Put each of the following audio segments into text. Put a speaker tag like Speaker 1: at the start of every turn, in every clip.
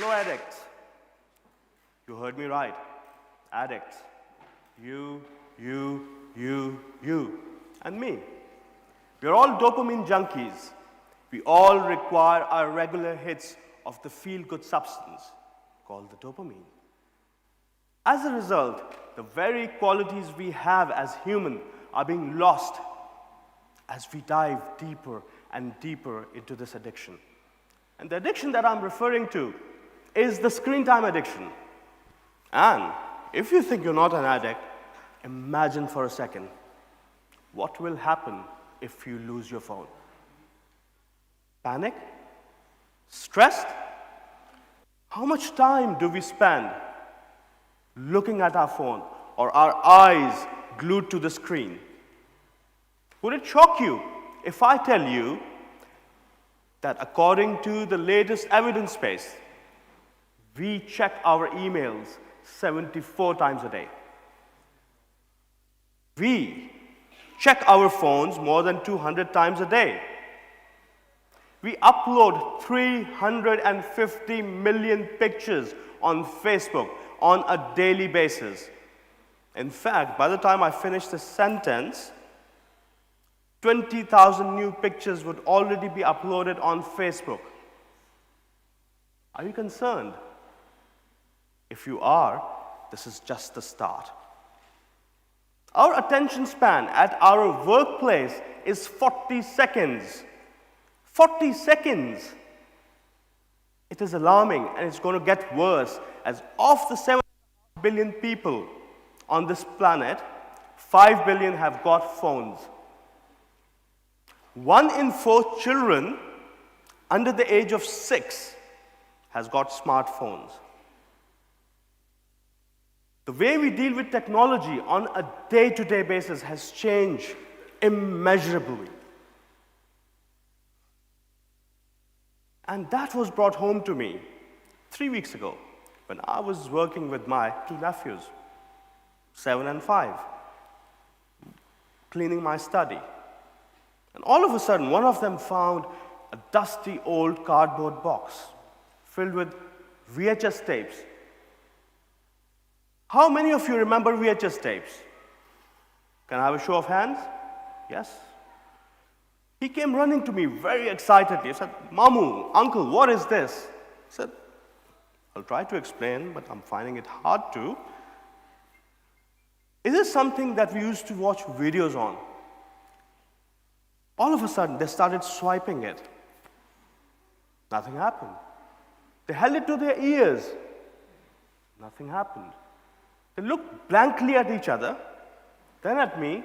Speaker 1: Hello, addicts. You heard me right. Addicts. You, and me. We're all dopamine junkies. We all require our regular hits of the feel-good substance called the dopamine. As a result, the very qualities we have as human are being lost as we dive deeper and deeper into this addiction. And the addiction that I'm referring to is the screen time addiction. And if you think you're not an addict, imagine for a second, what will happen if you lose your phone? Panic? Stressed? How much time do we spend looking at our phone or our eyes glued to the screen? Would it shock you if I tell you that according to the latest evidence base, we check our emails 74 times a day? We check our phones more than 200 times a day. We upload 350 million pictures on Facebook on a daily basis. In fact, by the time I finish this sentence, 20,000 new pictures would already be uploaded on Facebook. Are you concerned? If you are, this is just the start. Our attention span at our workplace is 40 seconds. 40 seconds. It is alarming, and it's going to get worse, as of the 7 billion people on this planet, 5 billion have got phones. 1 in 4 children under the age of 6 has got smartphones. The way we deal with technology on a day-to-day basis has changed immeasurably. And that was brought home to me 3 weeks ago when I was working with my 2 nephews, 7 and 5, cleaning my study. And all of a sudden, one of them found a dusty old cardboard box filled with VHS tapes. How many of you remember VHS tapes? Can I have a show of hands? Yes? He came running to me very excitedly. He said, "Mamu, uncle, what is this?" I said, "I'll try to explain, but I'm finding it hard to. Is this something that we used to watch videos on?" All of a sudden, they started swiping it. Nothing happened. They held it to their ears. Nothing happened. They looked blankly at each other, then at me,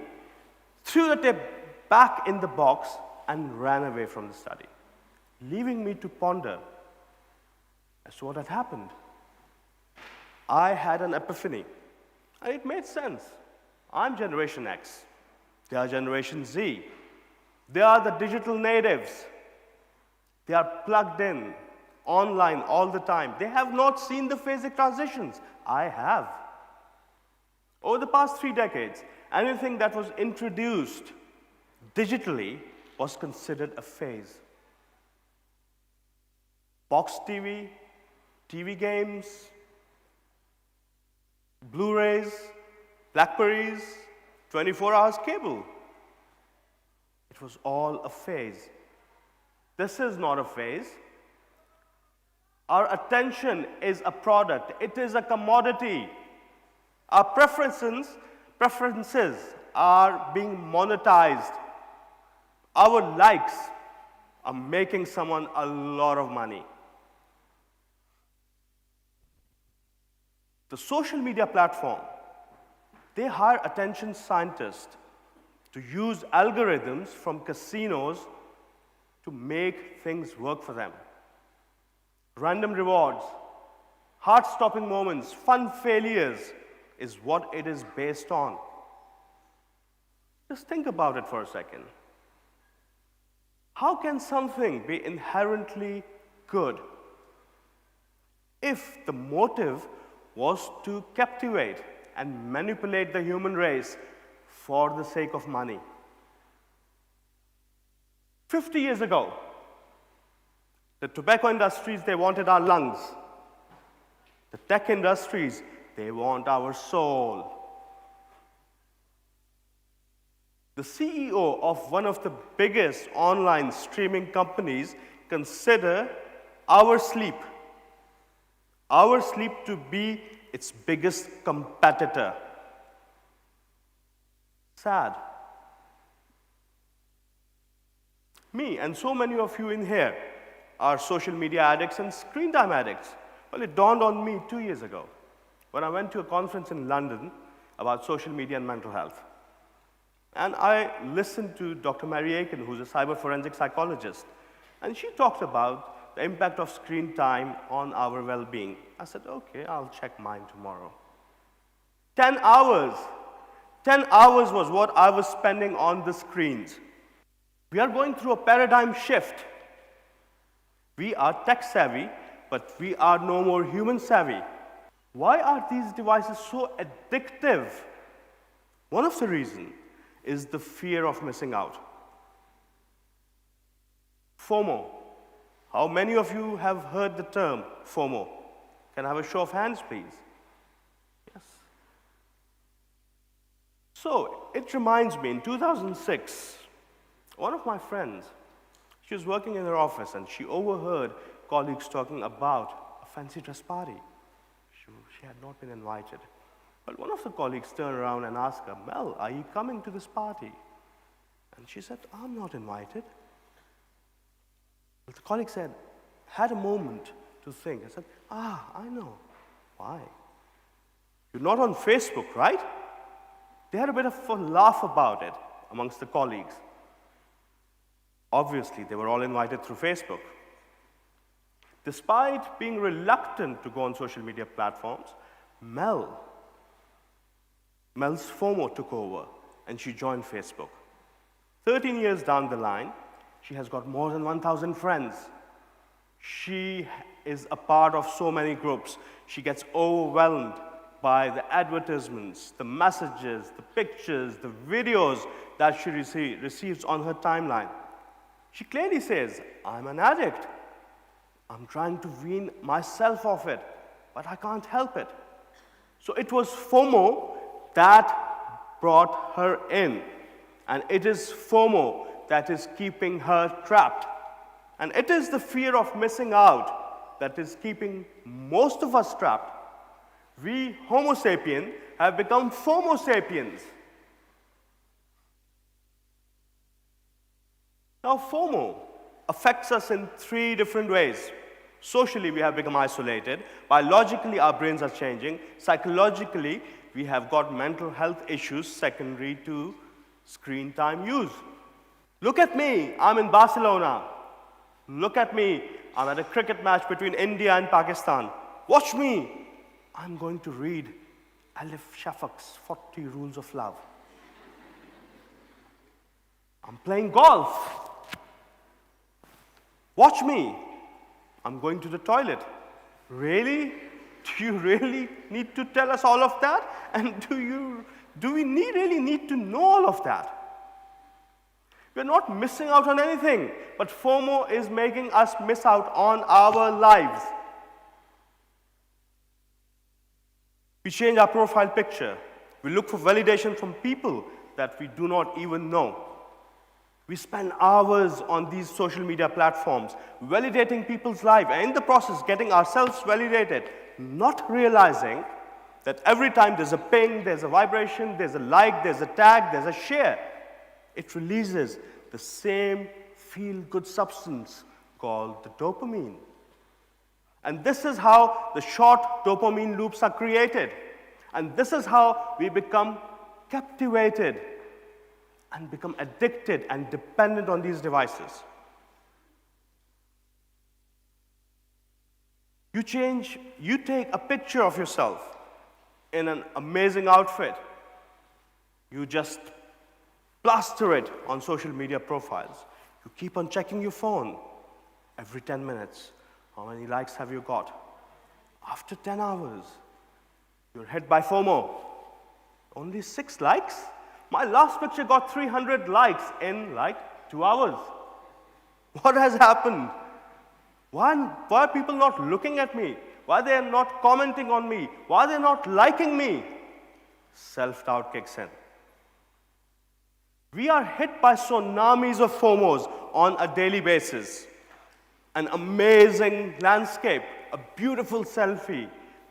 Speaker 1: threw the tape back in the box, and ran away from the study, leaving me to ponder as to what had happened. I had an epiphany, and it made sense. I'm Generation X. They are Generation Z. They are the digital natives. They are plugged in, online all the time. They have not seen the phasic transitions. I have. Over the past 3 decades, anything that was introduced digitally was considered a phase. Box TV, TV games, Blu-rays, Blackberries, 24 hours cable. It was all a phase. This is not a phase. Our attention is a product. It is a commodity. Our preferences are being monetized. Our likes are making someone a lot of money. The social media platform, they hire attention scientists to use algorithms from casinos to make things work for them. Random rewards, heart-stopping moments, fun failures is what it is based on. Just think about it for a second. How can something be inherently good if the motive was to captivate and manipulate the human race for the sake of money? 50 years ago, the tobacco industries, they wanted our lungs. The tech industries, they want our soul. The CEO of one of the biggest online streaming companies consider our sleep to be its biggest competitor. Sad. Me and so many of you in here are social media addicts and screen time addicts. Well, it dawned on me 2 years ago when I went to a conference in London about social media and mental health. And I listened to Dr. Mary Aiken, who's a cyber forensic psychologist, and she talked about the impact of screen time on our well-being. I said, okay, I'll check mine tomorrow. 10 hours. 10 hours was what I was spending on the screens. We are going through a paradigm shift. We are tech-savvy, but we are no more human-savvy. Why are these devices so addictive? One of the reasons is the fear of missing out. FOMO. How many of you have heard the term FOMO? Can I have a show of hands, please? Yes. So, it reminds me, in 2006, one of my friends, she was working in her office and she overheard colleagues talking about a fancy dress party. She had not been invited. But one of the colleagues turned around and asked her, Mel, are you coming to this party? And she said, I'm not invited. But the colleague said, had a moment to think. I said, I know. Why? You're not on Facebook, right? They had a bit of a laugh about it amongst the colleagues. Obviously, they were all invited through Facebook. Despite being reluctant to go on social media platforms, Mel's FOMO took over, and she joined Facebook. 13 years down the line, she has got more than 1,000 friends. She is a part of so many groups. She gets overwhelmed by the advertisements, the messages, the pictures, the videos that she receives on her timeline. She clearly says, I'm an addict. I'm trying to wean myself off it, but I can't help it. So it was FOMO that brought her in. And it is FOMO that is keeping her trapped. And it is the fear of missing out that is keeping most of us trapped. We, Homo sapiens, have become FOMOsapiens. Now, FOMO affects us in 3 different ways. Socially, we have become isolated. Biologically, our brains are changing. Psychologically, we have got mental health issues secondary to screen time use. Look at me, I'm in Barcelona. Look at me, I'm at a cricket match between India and Pakistan. Watch me, I'm going to read Alif Shafak's 40 Rules of Love. I'm playing golf. Watch me, I'm going to the toilet. Really? Do you really need to tell us all of that? And do we really need to know all of that? We're not missing out on anything, but FOMO is making us miss out on our lives. We change our profile picture. We look for validation from people that we do not even know. We spend hours on these social media platforms validating people's lives, and in the process getting ourselves validated, not realizing that every time there's a ping, there's a vibration, there's a like, there's a tag, there's a share, it releases the same feel-good substance called the dopamine. And this is how the short dopamine loops are created. And this is how we become captivated and become addicted and dependent on these devices. You take a picture of yourself in an amazing outfit. You just plaster it on social media profiles. You keep on checking your phone every 10 minutes. How many likes have you got? After 10 hours, you're hit by FOMO. Only 6 likes? My last picture got 300 likes in like 2 hours. What has happened? Why are people not looking at me? Why Why they are not commenting on me? Why they're not liking me? Self-doubt kicks in. We are hit by tsunamis of FOMOs on a daily basis. An amazing landscape, a beautiful selfie,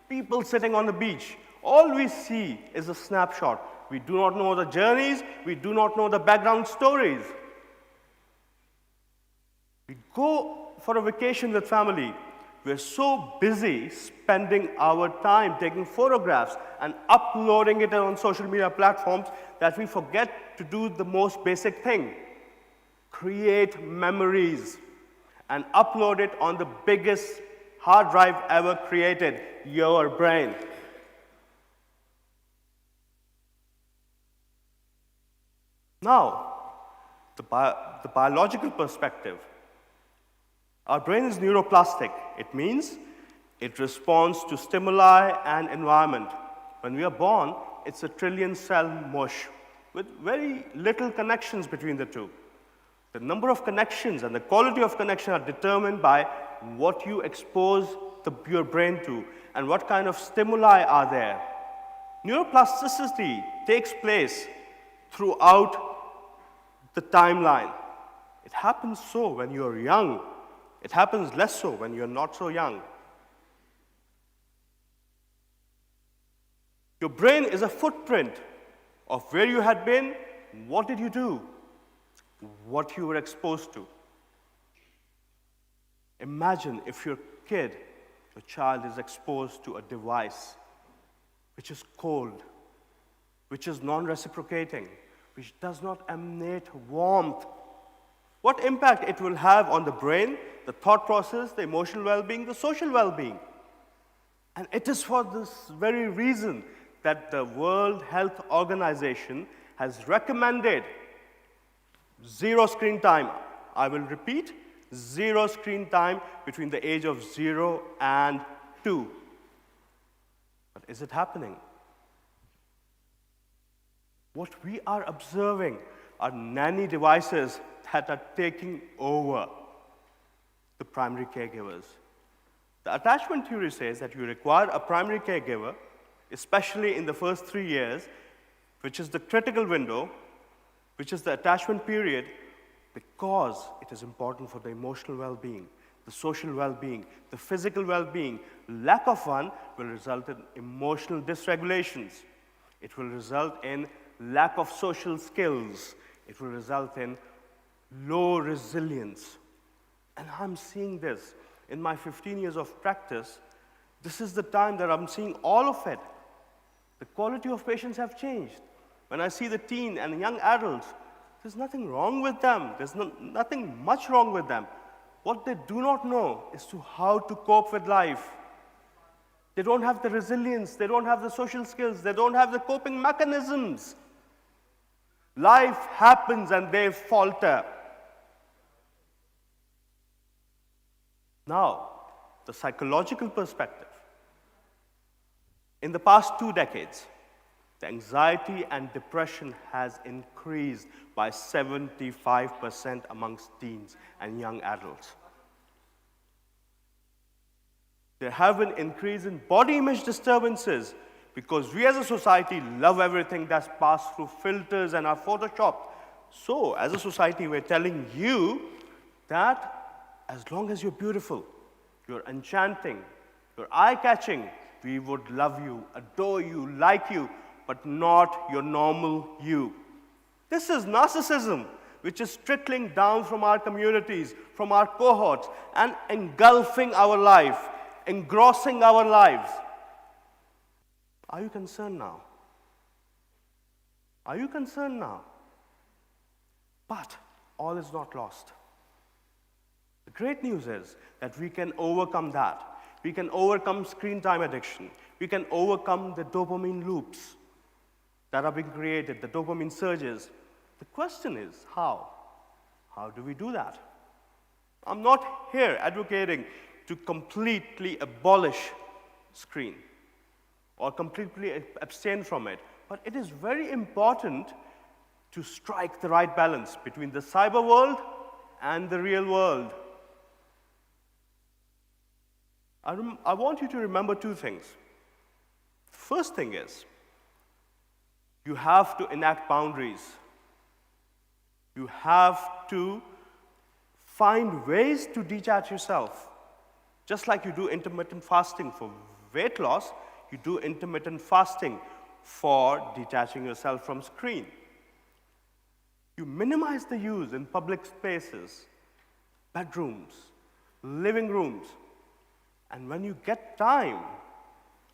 Speaker 1: people sitting on the beach. All we see is a snapshot. We do not know the journeys, we do not know the background stories. We go for a vacation with family. We're so busy spending our time taking photographs and uploading it on social media platforms that we forget to do the most basic thing: create memories and upload it on the biggest hard drive ever created, your brain. Now, the biological perspective. Our brain is neuroplastic. It means it responds to stimuli and environment. When we are born, it's a trillion-cell mush with very little connections between the two. The number of connections and the quality of connection are determined by what you expose your brain to and what kind of stimuli are there. Neuroplasticity takes place throughout the timeline. It happens so when you're young. It happens less so when you're not so young. Your brain is a footprint of where you had been, what did you do, what you were exposed to. Imagine if your kid, your child, is exposed to a device which is cold, which is non-reciprocating, which does not emanate warmth. What impact it will have on the brain, the thought process, the emotional well-being, the social well-being. And it is for this very reason that the World Health Organization has recommended 0 screen time. I will repeat, 0 screen time between the age of 0 and 2. But is it happening? What we are observing are nanny devices that are taking over the primary caregivers. The attachment theory says that you require a primary caregiver, especially in the first 3 years, which is the critical window, which is the attachment period, because it is important for the emotional well-being, the social well-being, the physical well-being. Lack of one will result in emotional dysregulations. It will result in lack of social skills. It will result in low resilience. And I'm seeing this in my 15 years of practice. This is the time that I'm seeing all of it. The quality of patients have changed. When I see the teen and young adults, there's nothing wrong with them. There's nothing much wrong with them. What they do not know is how to cope with life. They don't have the resilience. They don't have the social skills. They don't have the coping mechanisms. Life happens and they falter. Now, the psychological perspective. In the past 2 decades, the anxiety and depression has increased by 75% amongst teens and young adults. There have been increase in body image disturbances because we as a society love everything that's passed through filters and are photoshopped. So, as a society, we're telling you that as long as you're beautiful, you're enchanting, you're eye-catching, we would love you, adore you, like you, but not your normal you. This is narcissism, which is trickling down from our communities, from our cohorts, and engulfing our life, engrossing our lives. Are you concerned now? Are you concerned now? But all is not lost. The great news is that we can overcome that. We can overcome screen time addiction. We can overcome the dopamine loops that are being created, the dopamine surges. The question is, how? How do we do that? I'm not here advocating to completely abolish screen or completely abstain from it, but it is very important to strike the right balance between the cyber world and the real world. I want you to remember two things. First thing is, you have to enact boundaries. You have to find ways to detach yourself. Just like you do intermittent fasting for weight loss, you do intermittent fasting for detaching yourself from screen. You minimize the use in public spaces, bedrooms, living rooms. And when you get time,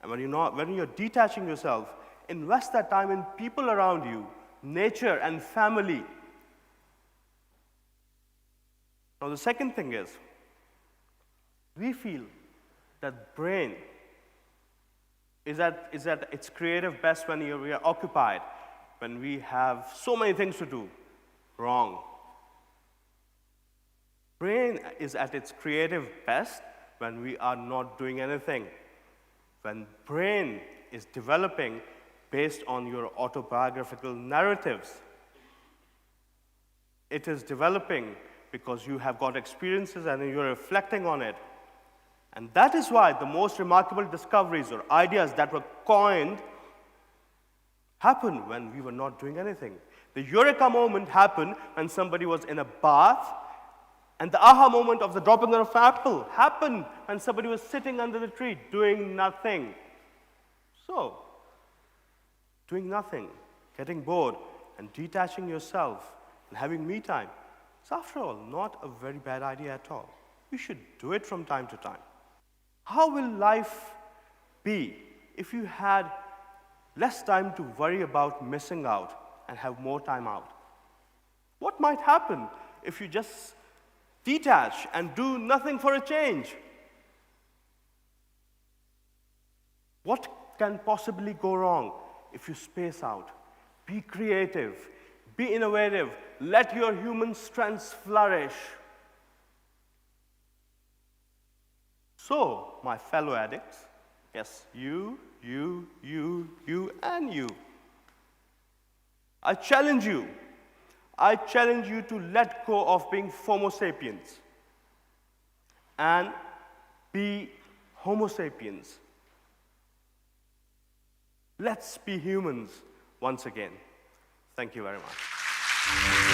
Speaker 1: and when you're detaching yourself, invest that time in people around you, nature and family. Now the second thing is, we feel that brain is at its creative best when we are occupied, when we have so many things to do. Wrong. Brain is at its creative best when we are not doing anything. When brain is developing based on your autobiographical narratives. It is developing because you have got experiences and you're reflecting on it. And that is why the most remarkable discoveries or ideas that were coined happened when we were not doing anything. The eureka moment happened when somebody was in a bath, and the aha moment of the dropping of an apple happened when somebody was sitting under the tree doing nothing. So, doing nothing, getting bored, and detaching yourself and having me time is, after all, not a very bad idea at all. You should do it from time to time. How will life be if you had less time to worry about missing out and have more time out? What might happen if you just detach and do nothing for a change? What can possibly go wrong if you space out? Be creative, be innovative, let your human strengths flourish. So, my fellow addicts, yes, you, and you, I challenge you to let go of being FOMOsapiens and be Homosapiens. Let's be humans once again. Thank you very much.